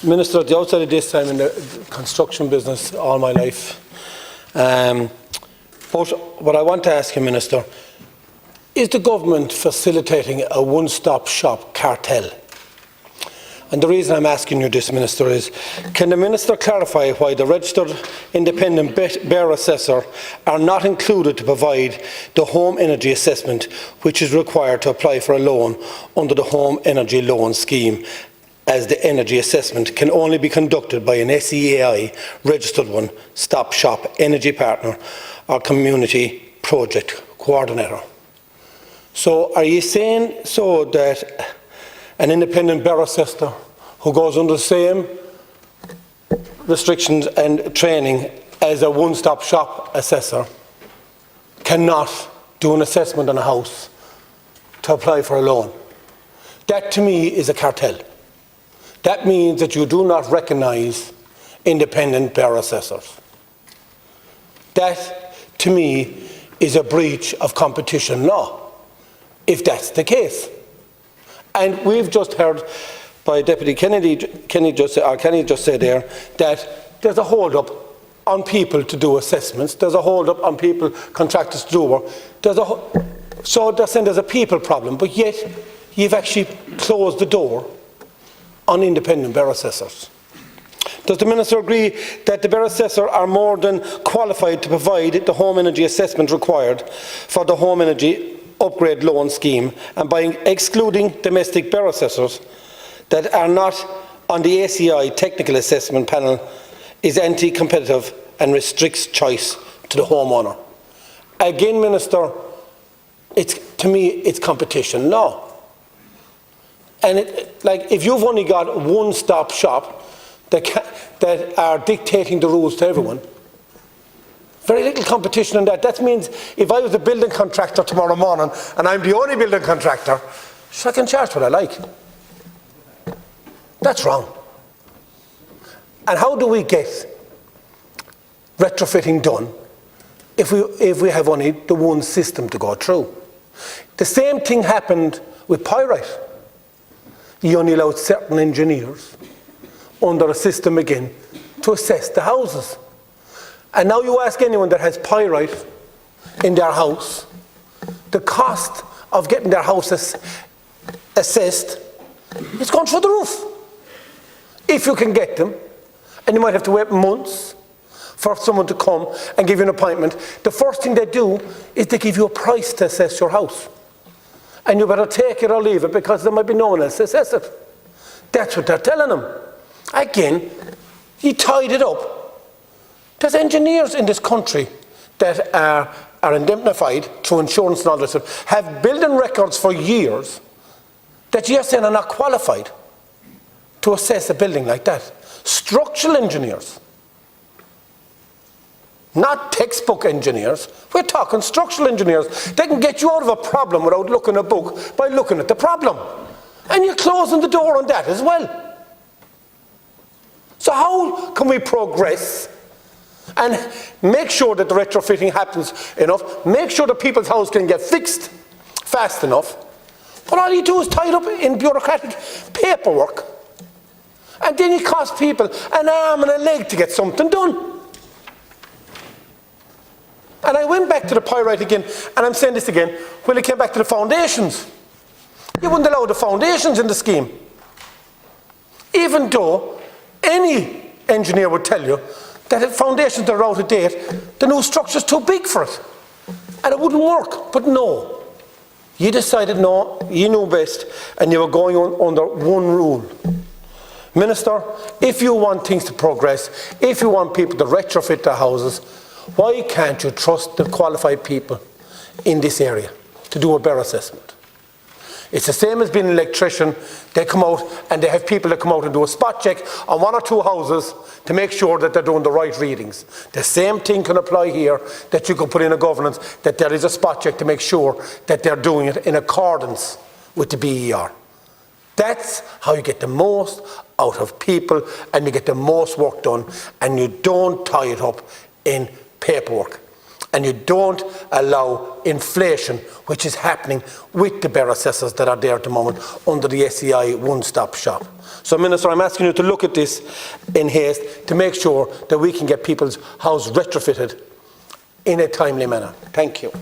Minister, at the outset of this, I'm in the construction business all my life. But what I want to ask you, Minister, is the government facilitating a one-stop shop cartel? And the reason I'm asking you this, Minister, is can the Minister clarify why the registered independent bear assessor are not included to provide the home energy assessment which is required to apply for a loan under the Home Energy Loan Scheme, as the energy assessment can only be conducted by an SEAI registered one-stop shop energy partner or community project coordinator? So are you saying so that an independent bear assessor who goes under the same restrictions and training as a one-stop shop assessor cannot do an assessment on a house to apply for a loan? That to me is a cartel. That means that you do not recognise independent bear assessors. That to me is a breach of competition law, if that's the case. And we've just heard by Deputy Kenny just say there that there's a hold-up on people to do assessments. There's a hold-up on people, contractors to do work. So they're saying there's a people problem, but yet you've actually closed the door on independent bear assessors. Does the Minister agree that the bear assessor are more than qualified to provide the home energy assessment required for the home energy upgrade loan scheme, and by excluding domestic bear assessors that are not on the ACI technical assessment panel is anti-competitive and restricts choice to the homeowner? Again, Minister, to me it's competition law. And if you've only got one-stop shop that are dictating the rules to everyone, very little competition in that. That means if I was a building contractor tomorrow morning and I'm the only building contractor, I can charge what I like. That's wrong. And how do we get retrofitting done if we have only the one system to go through? The same thing happened with pyrite. You only allowed certain engineers under a system again to assess the houses. And now you ask anyone that has pyrite in their house, the cost of getting their house assessed is going through the roof. If you can get them, and you might have to wait months for someone to come and give you an appointment, the first thing they do is they give you a price to assess your house. And you better take it or leave it because there might be no one else to assess it. That's what they're telling them. Again, you tied it up. There's engineers in this country that are indemnified through insurance and all this stuff, have building records for years that you're saying are not qualified to assess a building like that. Structural engineers, not textbook engineers. We're talking structural engineers. They can get you out of a problem without looking at a book by looking at the problem. And you're closing the door on that as well. So how can we progress and make sure that the retrofitting happens enough, make sure that people's house can get fixed fast enough, but all you do is tie it up in bureaucratic paperwork, and then it costs people an arm and a leg to get something done. And I went back to the pyrite again, and I'm saying this again, when it came back to the foundations. You wouldn't allow the foundations in the scheme. Even though any engineer would tell you that if foundations are out of date, the new structure's too big for it. And it wouldn't work. But no. You decided no, you knew best, and you were going on under one rule. Minister, if you want things to progress, if you want people to retrofit their houses, why can't you trust the qualified people in this area to do a bear assessment? It's the same as being an electrician. They come out and they have people that come out and do a spot check on one or two houses to make sure that they're doing the right readings. The same thing can apply here, that you can put in a governance, that there is a spot check to make sure that they're doing it in accordance with the BER. That's how you get the most out of people and you get the most work done, and you don't tie it up in paperwork. and you don't allow inflation, which is happening with the bear assessors that are there at the moment under the SEI one-stop shop. So, Minister, I'm asking you to look at this in haste to make sure that we can get people's house retrofitted in a timely manner. Thank you.